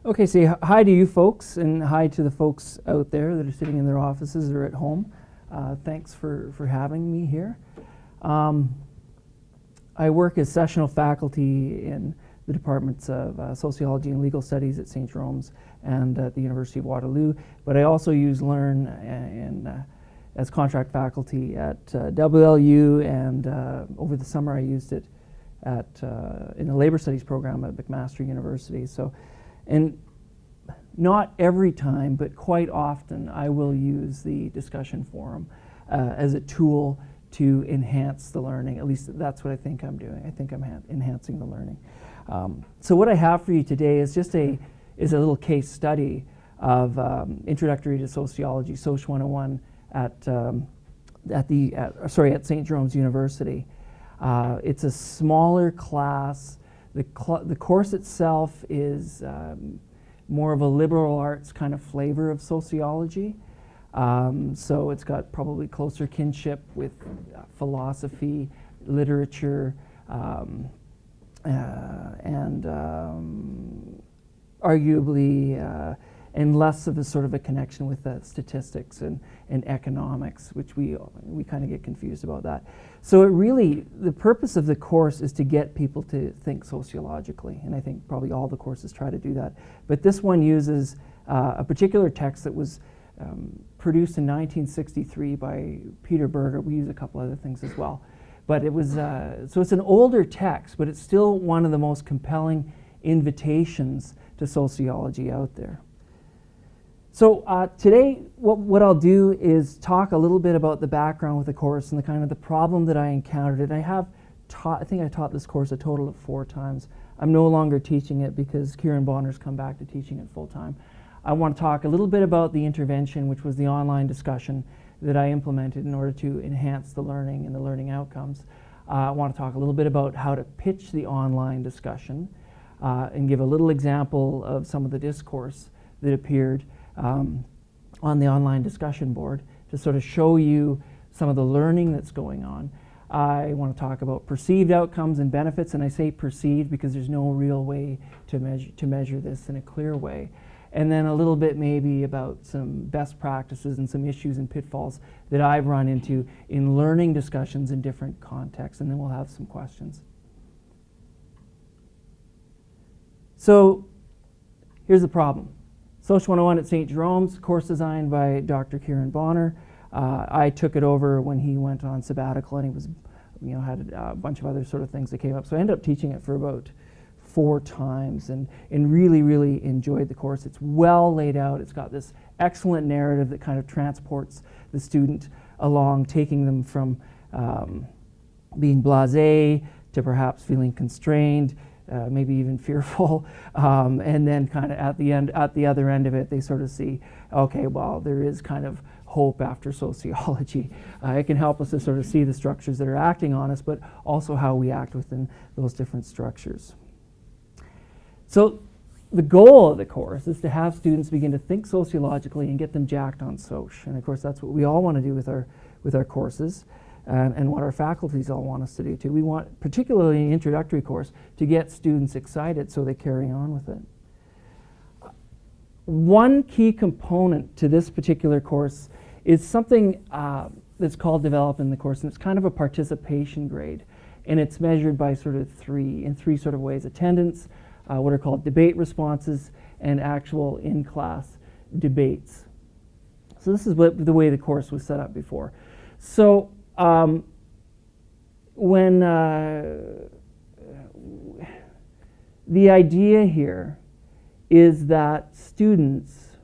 Okay, say hi to you folks, and hi to the folks out there that are sitting in their offices or at home. Thanks for having me here. I work as sessional faculty in the departments of Sociology and Legal Studies at St. Jerome's and at the University of Waterloo, but I also use Learn as contract faculty at WLU, and over the summer I used it in the Labor Studies program at McMaster University. So, and not every time, but quite often, I will use the discussion forum as a tool to enhance the learning. At least that's what I think I'm doing. I think I'm enhancing the learning. So what I have for you today is just a little case study of Introductory to Sociology, Soc 101 at St. Jerome's University. It's a smaller class. The course itself is more of a liberal arts kind of flavor of sociology. So it's got probably closer kinship with philosophy, literature, and arguably and less of a sort of a connection with statistics and economics, which we kind of get confused about that. So it really, the purpose of the course is to get people to think sociologically, and I think probably all the courses try to do that. But this one uses a particular text that was produced in 1963 by Peter Berger. We use a couple other things as well. But it was, so it's an older text, but it's still one of the most compelling invitations to sociology out there. So today, what I'll do is talk a little bit about the background with the course and the kind of the problem that I encountered. And I think I taught this course a total of 4 times. I'm no longer teaching it because Kieran Bonner's come back to teaching it full time. I want to talk a little bit about the intervention, which was the online discussion that I implemented in order to enhance the learning and the learning outcomes. I want to talk a little bit about how to pitch the online discussion and give a little example of some of the discourse that appeared on the online discussion board to sort of show you some of the learning that's going on. I want to talk about perceived outcomes and benefits, and I say perceived because there's no real way to measure this in a clear way. And then a little bit maybe about some best practices and some issues and pitfalls that I've run into in learning discussions in different contexts, and then we'll have some questions. So here's the problem. Soc 101 at St. Jerome's, course designed by Dr. Kieran Bonner. I took it over when he went on sabbatical, and he was, had a bunch of other sort of things that came up. So I ended up teaching it for about 4 times and really, really enjoyed the course. It's well laid out. It's got this excellent narrative that kind of transports the student along, taking them from being blasé to perhaps feeling constrained, maybe even fearful, and then kind of at the other end of it, they sort of see, okay, well, there is kind of hope after sociology. It can help us to sort of see the structures that are acting on us, but also how we act within those different structures. So the goal of the course is to have students begin to think sociologically and get them jacked on soc. And of course, that's what we all want to do with our courses. And what our faculties all want us to do too. We want, particularly in the introductory course, to get students excited so they carry on with it. One key component to this particular course is something that's called Develop in the Course, and it's kind of a participation grade. And it's measured by sort of three sort of ways: attendance, what are called debate responses, and actual in-class debates. So this is the way the course was set up before. So when the idea here is that students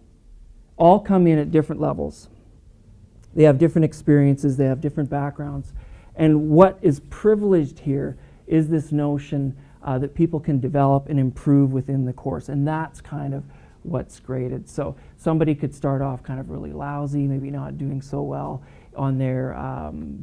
all come in at different levels. They have different experiences, they have different backgrounds, and what is privileged here is this notion that people can develop and improve within the course, and that's kind of what's graded. So somebody could start off kind of really lousy, maybe not doing so well on their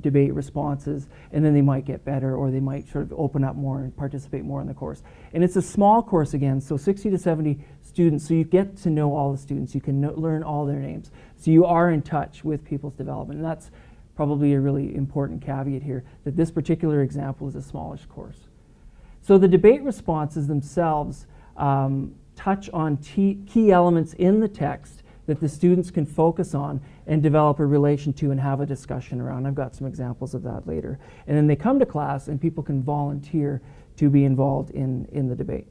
debate responses, and then they might get better, or they might sort of open up more and participate more in the course. And it's a small course again, so 60 to 70 students, so you get to know all the students, you can learn all their names, so you are in touch with people's development. And that's probably a really important caveat here, that this particular example is a smallish course. So the debate responses themselves touch on key elements in the text that the students can focus on and develop a relation to and have a discussion around. I've got some examples of that later. And then they come to class and people can volunteer to be involved in the debate.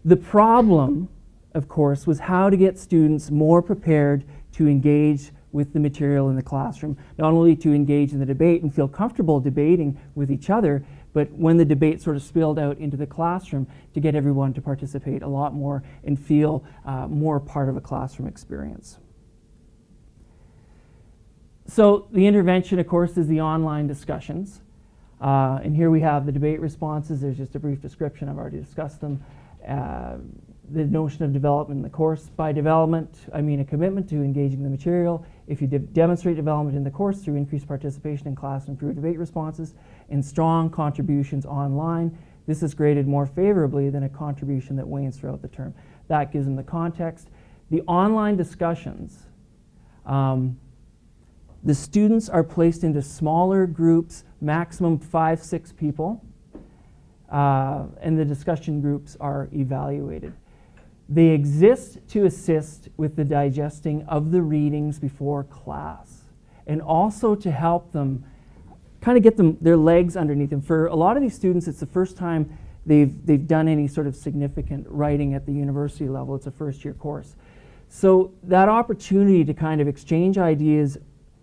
The problem, of course, was how to get students more prepared to engage with the material in the classroom, not only to engage in the debate and feel comfortable debating with each other, but when the debate sort of spilled out into the classroom, to get everyone to participate a lot more and feel more part of a classroom experience. So the intervention, of course, is the online discussions. And here we have the debate responses. There's just a brief description. I've already discussed them. The notion of development in the course. By development, I mean a commitment to engaging the material. If you demonstrate development in the course through increased participation in class and improved debate responses and strong contributions online, this is graded more favorably than a contribution that wanes throughout the term. That gives them the context. The online discussions, the students are placed into smaller groups, maximum 5-6 people, and the discussion groups are evaluated. They exist to assist with the digesting of the readings before class, and also to help them kind of get their legs underneath them. For a lot of these students, it's the first time they've done any sort of significant writing at the university level. It's a first-year course. So that opportunity to kind of exchange ideas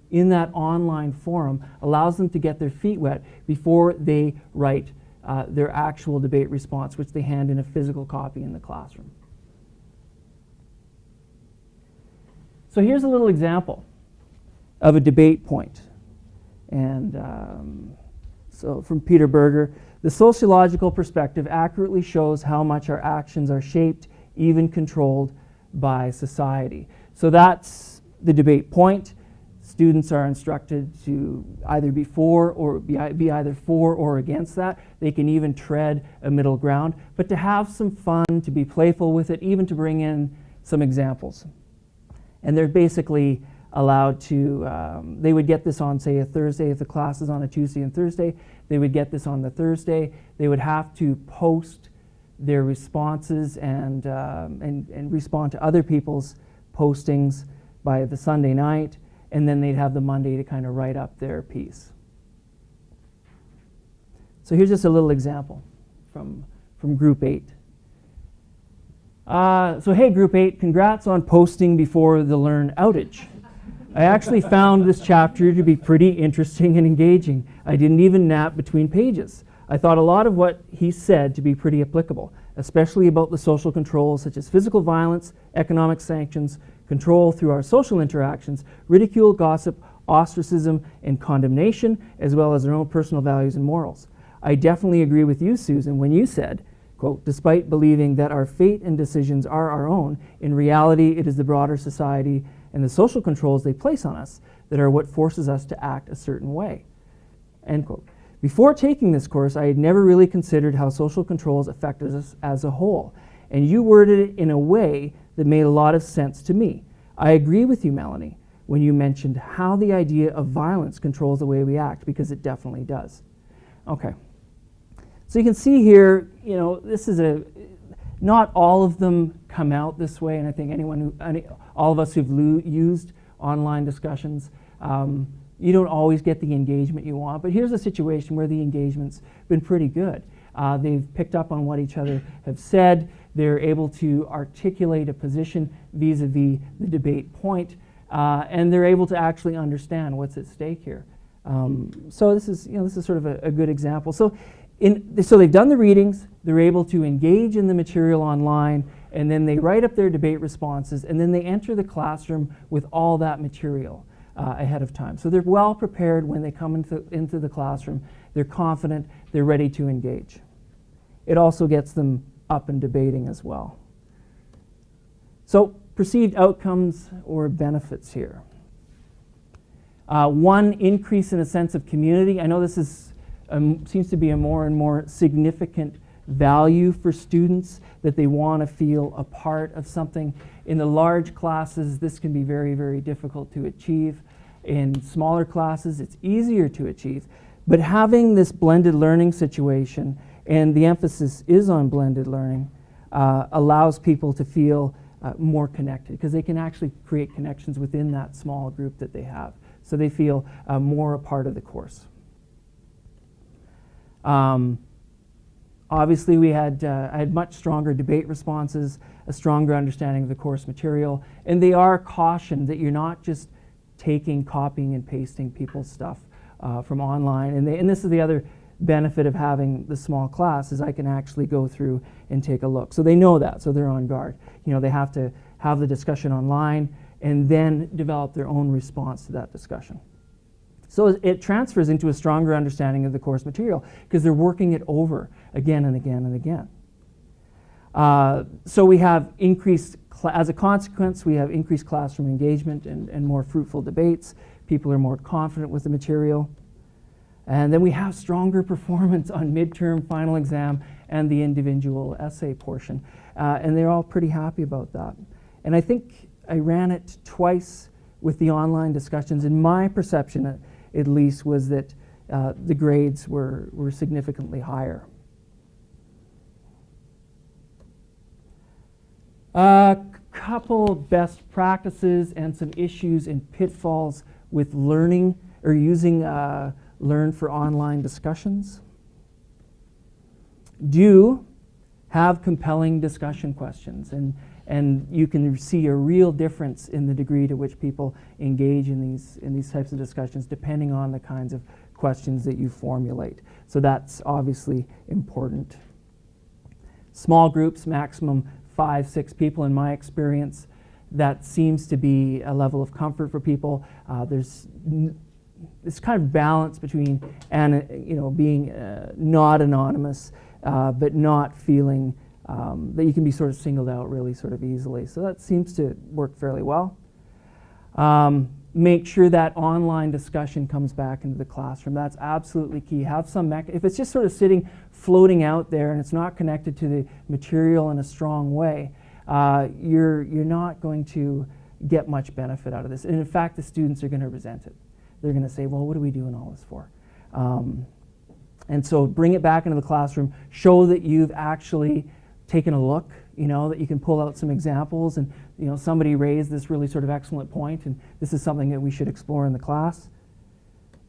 in that online forum allows them to get their feet wet before they write their actual debate response, which they hand in a physical copy in the classroom. So here's a little example of a debate point. And so from Peter Berger, the sociological perspective accurately shows how much our actions are shaped, even controlled by society. So that's the debate point. Students are instructed to either be for or be either for or against that. They can even tread a middle ground, but to have some fun, to be playful with it, even to bring in some examples. And they're basically allowed to, they would get this on, say, a Thursday. If the class is on a Tuesday and Thursday, they would get this on the Thursday. They would have to post their responses and respond to other people's postings by the Sunday night, and then they'd have the Monday to kind of write up their piece. So here's just a little example from Group 8. So hey, Group 8, congrats on posting before the Learn outage. I actually found this chapter to be pretty interesting and engaging. I didn't even nap between pages. I thought a lot of what he said to be pretty applicable, especially about the social controls such as physical violence, economic sanctions, control through our social interactions, ridicule, gossip, ostracism, and condemnation, as well as our own personal values and morals. I definitely agree with you, Susan, when you said, quote, despite believing that our fate and decisions are our own, in reality it is the broader society and the social controls they place on us that are what forces us to act a certain way, end quote. Before taking this course, I had never really considered how social controls affected us as a whole, and you worded it in a way that made a lot of sense to me. I agree with you, Melanie, when you mentioned how the idea of violence controls the way we act, because it definitely does. Okay. So you can see here, you know, this is not all of them come out this way, and I think all of us who've used online discussions, you don't always get the engagement you want, but here's a situation where the engagement's been pretty good. They've picked up on what each other have said. They're able to articulate a position vis-a-vis the debate point, and they're able to actually understand what's at stake here. So this is sort of a good example. So they've done the readings, they're able to engage in the material online, and then they write up their debate responses, and then they enter the classroom with all that material ahead of time. So they're well prepared when they come into the classroom. They're confident, they're ready to engage. It also gets them up and debating as well. So perceived outcomes or benefits here. One, increase in a sense of community. I know this is seems to be a more and more significant value for students, that they want to feel a part of something. In the large classes, this can be very, very difficult to achieve. In smaller classes, it's easier to achieve. But having this blended learning situation and the emphasis is on blended learning, allows people to feel more connected, because they can actually create connections within that small group that they have. So they feel more a part of the course. Obviously, I had much stronger debate responses, a stronger understanding of the course material, and they are cautioned that you're not just taking, copying, and pasting people's stuff from online. And this is the other benefit of having the small class, is I can actually go through and take a look. So they know that, so they're on guard. You know, they have to have the discussion online and then develop their own response to that discussion. So it transfers into a stronger understanding of the course material, because they're working it over again and again and again. So we have as a consequence, we have increased classroom engagement and more fruitful debates. People are more confident with the material. And then we have stronger performance on midterm, final exam, and the individual essay portion. And they're all pretty happy about that. And I think I ran it twice with the online discussions, and my perception at least was that the grades were significantly higher. A couple best practices and some issues and pitfalls with learning or using Learn for online discussions. Do have compelling discussion questions, and you can see a real difference in the degree to which people engage in these types of discussions, depending on the kinds of questions that you formulate. So that's obviously important. Small groups, maximum 5-6 people in my experience. That seems to be a level of comfort for people. There's this kind of balance between being not anonymous, but not feeling that you can be sort of singled out really sort of easily. So that seems to work fairly well. Make sure that online discussion comes back into the classroom. That's absolutely key. Have some if it's just sort of floating out there and it's not connected to the material in a strong way, you're not going to get much benefit out of this. And in fact, the students are going to resent it. They're going to say, well, what are we doing all this for? And so bring it back into the classroom. Show that you've actually taken a look, that you can pull out some examples, and somebody raised this really sort of excellent point, and this is something that we should explore in the class.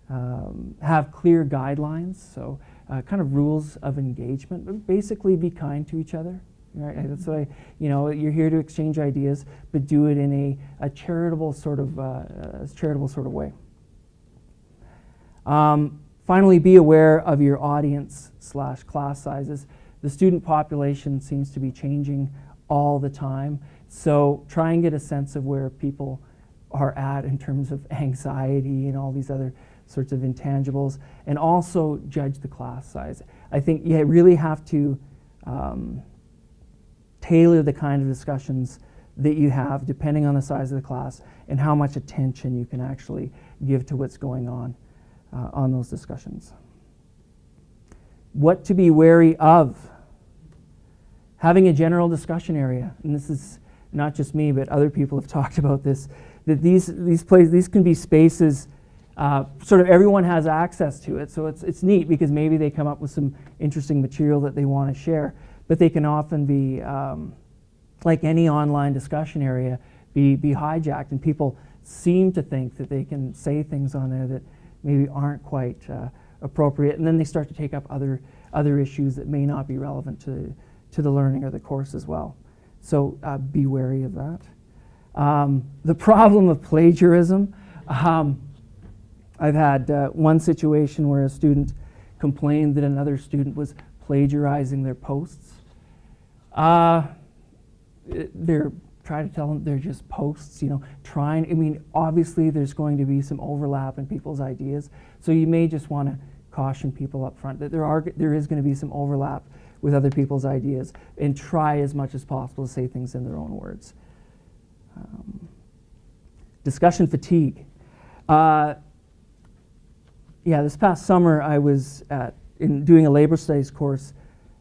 Have clear guidelines, so kind of rules of engagement, but basically be kind to each other. Right? That's why you're here to exchange ideas, but do it in a charitable sort of way. Finally, be aware of your audience/class sizes. The student population seems to be changing all the time, so try and get a sense of where people are at in terms of anxiety and all these other sorts of intangibles, and also judge the class size. I think you really have to tailor the kind of discussions that you have depending on the size of the class and how much attention you can actually give to what's going on those discussions. What to be wary of. Having a general discussion area, and this is not just me, but other people have talked about this, that these can be spaces, sort of everyone has access to it, so it's neat because maybe they come up with some interesting material that they want to share, but they can often be, like any online discussion area, be hijacked, and people seem to think that they can say things on there that maybe aren't quite appropriate, and then they start to take up other issues that may not be relevant to the learning or the course as well. So be wary of that. The problem of plagiarism. I've had one situation where a student complained that another student was plagiarizing their posts. Try to tell them they're just posts, obviously there's going to be some overlap in people's ideas, so you may just want to caution people up front that there is going to be some overlap with other people's ideas, and try as much as possible to say things in their own words. Discussion fatigue. This past summer I was doing a labor studies course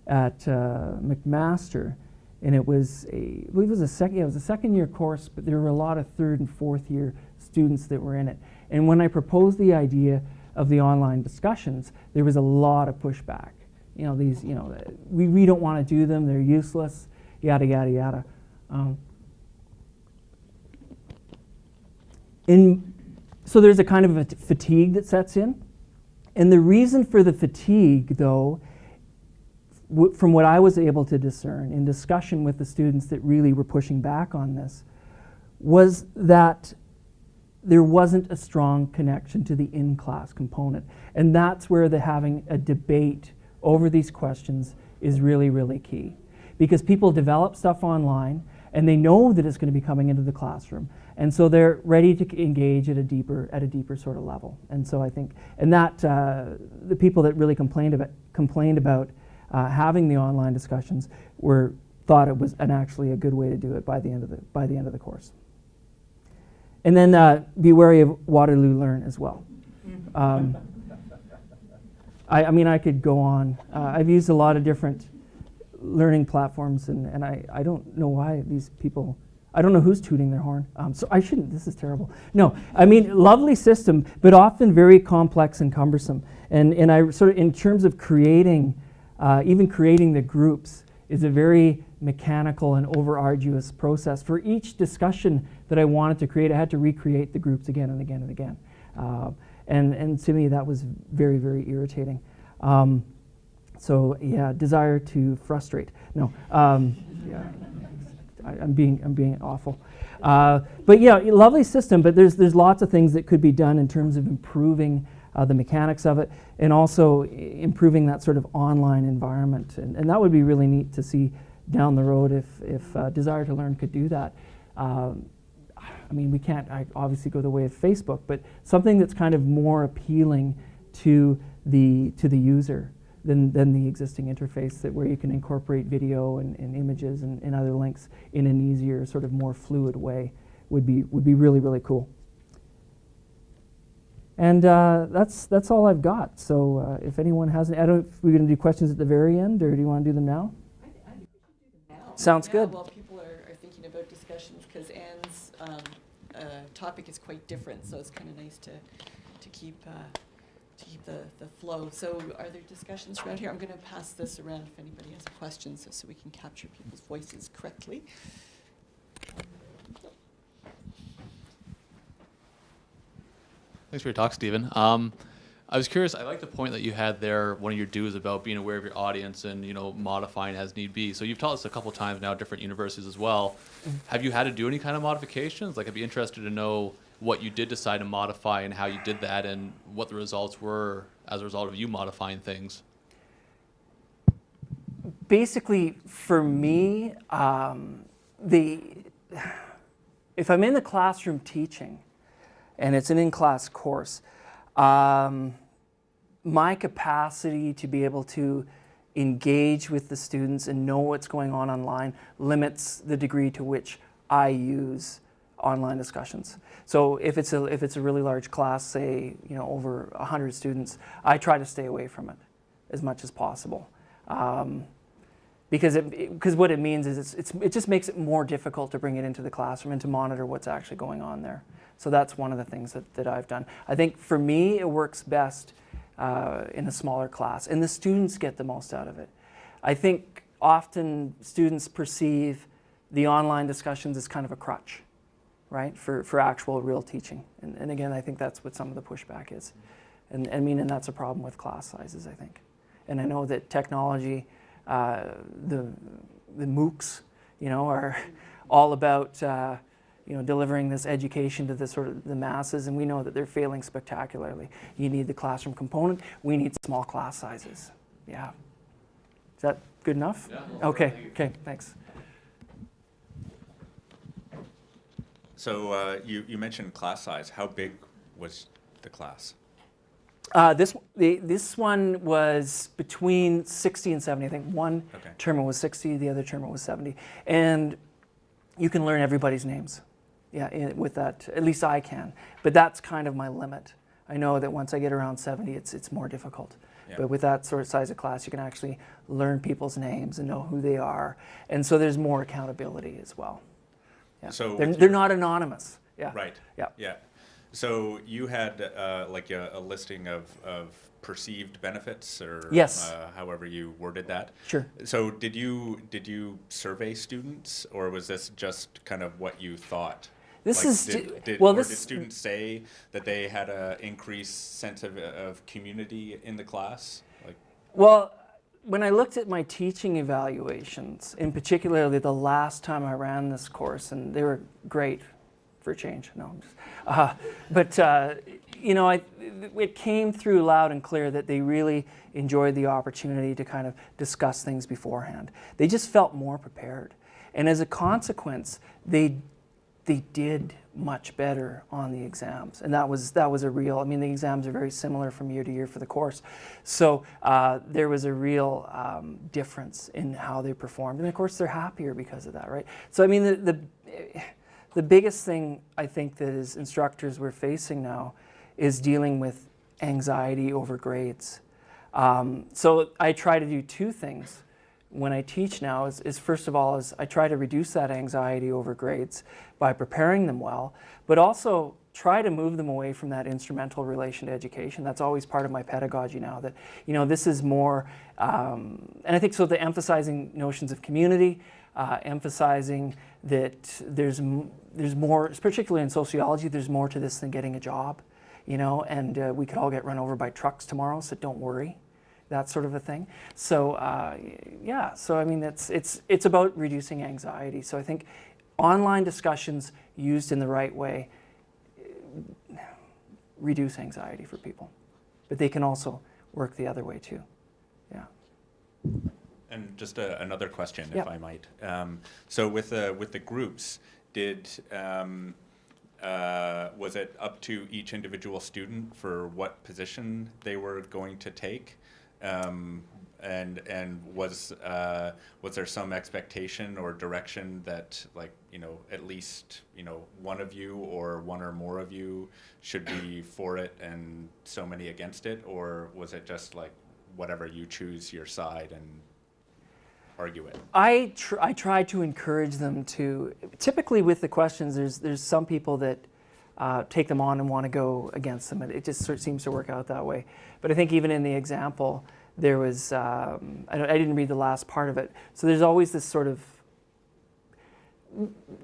at McMaster, and it was a second year course, but there were a lot of third and fourth year students that were in it. And when I proposed the idea of the online discussions, there was a lot of pushback. these, we don't want to do them, they're useless, yada, yada, yada. So there's a kind of a fatigue that sets in. And the reason for the fatigue, though, from what I was able to discern in discussion with the students that really were pushing back on this, was that there wasn't a strong connection to the in-class component. And that's where having a debate over these questions is really, really key. Because people develop stuff online, and they know that it's going to be coming into the classroom. And so they're ready to engage at a deeper sort of level. And so I think, and that the people that really complained about having the online discussions thought it was actually a good way to do it by the end of the course. And then be wary of Waterloo Learn as well. I mean, I could go on. I've used a lot of different learning platforms, and I don't know why these people, I don't know who's tooting their horn. So I shouldn't, this is terrible. No, I mean, lovely system, but often very complex and cumbersome. And I sort of, in terms of creating, even creating the groups is a very mechanical and over-arduous process. For each discussion that I wanted to create, I had to recreate the groups again and again and again. And to me, that was very, very irritating. So yeah, desire to frustrate. No, yeah, I'm being awful. But yeah, lovely system. But there's lots of things that could be done in terms of improving the mechanics of it, and also improving that sort of online environment. And that would be really neat to see down the road if Desire to Learn could do that. I mean, we can't obviously go the way of Facebook, but something that's kind of more appealing to the user than the existing interface, where you can incorporate video and images and other links in an easier, sort of more fluid way would be really, really cool. And that's all I've got. So if anyone has, I don't know if we're going to do questions at the very end, or do you want to do them now? I think we should do them now. Sounds good. Well, people are thinking about discussions, because Anne's topic is quite different, so it's kind of nice to keep the flow. So are there discussions around here? I'm going to pass this around if anybody has questions, so we can capture people's voices correctly. Thanks for your talk, Stephen. I was curious, I like the point that you had there, one of your do's about being aware of your audience and, modifying as need be. So you've taught us a couple times now, different universities as well. Have you had to do any kind of modifications? Like, I'd be interested to know what you did decide to modify and how you did that, and what the results were as a result of you modifying things. Basically, for me, if I'm in the classroom teaching, and it's an in-class course, my capacity to be able to engage with the students and know what's going on online limits the degree to which I use online discussions. So if it's a really large class, say over 100 students, I try to stay away from it as much as possible, because what it means is it just makes it more difficult to bring it into the classroom and to monitor what's actually going on there. So that's one of the things that I've done. I think for me, it works best in a smaller class, and the students get the most out of it. I think often students perceive the online discussions as kind of a crutch, right, for actual real teaching. And again, I think that's what some of the pushback is. And that's a problem with class sizes, I think. And I know that technology, the MOOCs, are all about delivering this education to the masses, and we know that they're failing spectacularly. You need the classroom component. We need small class sizes. Yeah. Is that good enough? Yeah. Okay, thanks. So you mentioned class size. How big was the class? This one was between 60 and 70. I think one term was 60, the other term was 70. And you can learn everybody's names. Yeah, with that, at least I can. But that's kind of my limit. I know that once I get around 70, it's more difficult. Yeah. But with that sort of size of class, you can actually learn people's names and know who they are. And so there's more accountability as well. Yeah. So they're not anonymous. Yeah. Right. Yeah. Yeah. So you had like a listing of perceived benefits, or Yes. however you worded that. Sure. So did you survey students, or was this just kind of what you thought? This Like, is did students say that they had an increased sense of community in the class? Like, well, when I looked at my teaching evaluations, in particularly the last time I ran this course, and they were great for a change. No, I'm just, but you know, it came through loud and clear that they really enjoyed the opportunity to kind of discuss things beforehand. They just felt more prepared, and as a consequence, they did much better on the exams, and that was a real. I mean, the exams are very similar from year to year for the course, so there was a real difference in how they performed, and of course, they're happier because of that, right? So, I mean, the biggest thing I think that as instructors we're facing now is dealing with anxiety over grades. So I try to do two things when I teach now is first of all is I try to reduce that anxiety over grades by preparing them well, but also try to move them away from that instrumental relation to education. That's always part of my pedagogy now, that, you know, this is more, and I think so the emphasizing notions of community, emphasizing that there's more, particularly in sociology, there's more to this than getting a job, you know, and we could all get run over by trucks tomorrow, so don't worry. That sort of a thing. So yeah, so I mean, it's about reducing anxiety. So I think online discussions used in the right way reduce anxiety for people, but they can also work the other way too. Yeah. and just another question, Yeah. if I might. So with the groups, was it up to each individual student for what position they were going to take? And was there some expectation or direction that, like, you know, at least, you know, one of you or one or more of you should be for it and so many against it? Or was it just like whatever, you choose your side and argue it? I try to encourage them to, typically with the questions, there's some people that take them on and want to go against them. It just sort of seems to work out that way. But I think even in the example, there was, I didn't read the last part of it. So there's always this sort of,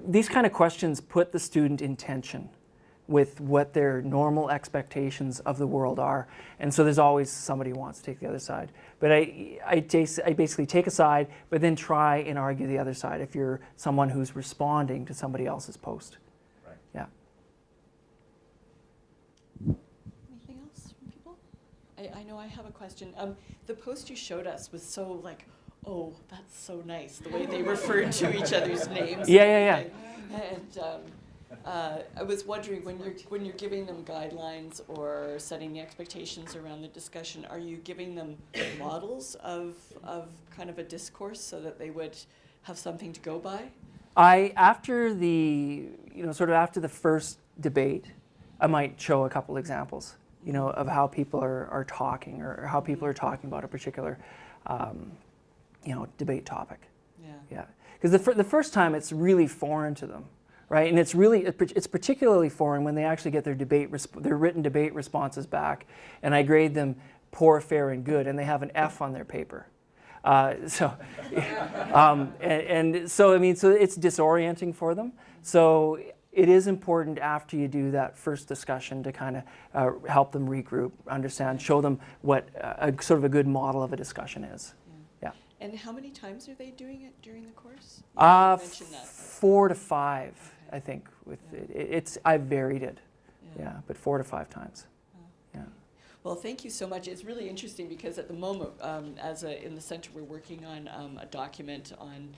these kind of questions put the student in tension with what their normal expectations of the world are. And so there's always somebody who wants to take the other side. But I basically take a side, but then try and argue the other side if you're someone who's responding to somebody else's post. Right. Yeah. Anything else from people? I know I have a question. The post you showed us was so like, oh, that's so nice, the way they referred to each other's names. Yeah. And I was wondering, when you're giving them guidelines or setting the expectations around the discussion, are you giving them models of kind of a discourse so that they would have something to go by? After the first debate, I might show a couple examples, you know, of how people are talking, or how people are talking about a particular, you know, debate topic. Yeah. Because the first time it's really foreign to them, right? And it's particularly foreign when they actually get their written debate responses back, and I grade them poor, fair, and good, and they have an F on their paper. And so I mean, so it's disorienting for them. So it is important after you do that first discussion to kind of help them regroup, understand, show them what sort of a good model of a discussion is. Yeah. And how many times are they doing it during the course? You mentioned that. 4 to 5, I think. I've varied it. Yeah, but 4 to 5 times. Yeah. Well, thank you so much. It's really interesting because at the moment, in the center, we're working on a document on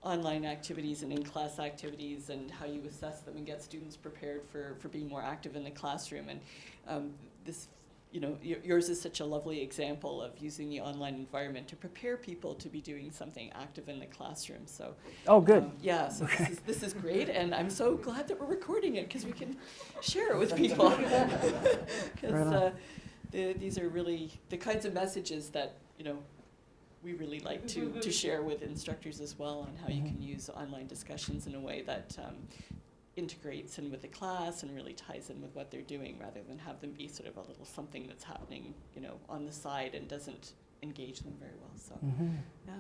online activities and in-class activities and how you assess them and get students prepared for being more active in the classroom. And this, you know, yours is such a lovely example of using the online environment to prepare people to be doing something active in the classroom. So, oh, good. Yeah, so okay. This is great, and I'm so glad that we're recording it because we can share it with people. Because these are really the kinds of messages that, you know, we really like to share with instructors as well, on how you can use online discussions in a way that integrates in with the class and really ties in with what they're doing, rather than have them be sort of a little something that's happening, on the side and doesn't engage them very well. So, yeah,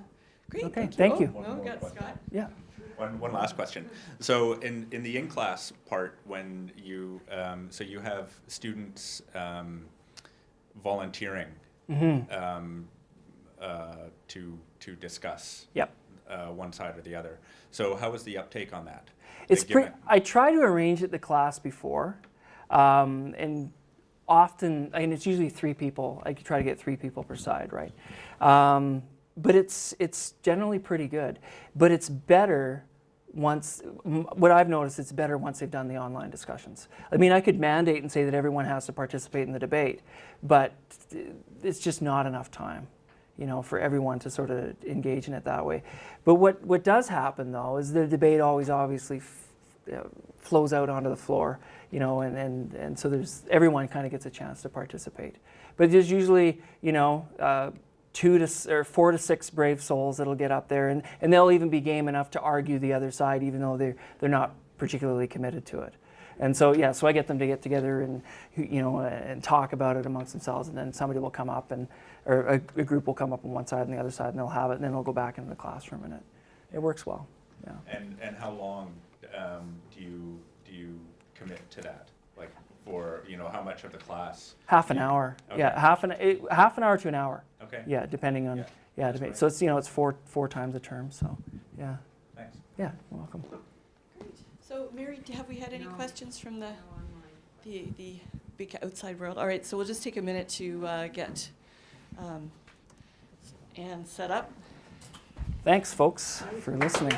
great. Okay, thank you. thank you. One Oh, more got question. Scott. Yeah. One last question. So in the in-class part, when you so you have students volunteering to discuss Yep. one side or the other. So how was the uptake on that? It's Given- I try to arrange it the class before, and often, it's usually 3 people. I try to get 3 people per side, right? But it's generally pretty good. But it's better once. What I've noticed, it's better once they've done the online discussions. I mean, I could mandate and say that everyone has to participate in the debate, but it's just not enough time, for everyone to sort of engage in it that way. But what does happen, though, is the debate always obviously flows out onto the floor, and so everyone kind of gets a chance to participate. But there's usually, 4 to 6 brave souls that'll get up there, and they'll even be game enough to argue the other side, even though they're not particularly committed to it. And so, so I get them to get together and, and talk about it amongst themselves, and then somebody will come up or a group will come up on one side and the other side, and they'll have it, and then they'll go back into the classroom, and it works well. Yeah. And how long do you commit to that? Like for how much of the class? Half an hour. Okay. Yeah, half an hour to an hour. Okay. Yeah, depending on. Yeah, Yeah, that's great. so it's four times a term. So, yeah. Thanks. Yeah, you're welcome. Great. So, Mary, have we had any questions from the big outside world? All right, so we'll just take a minute to get Anne set up. Thanks, folks, for listening.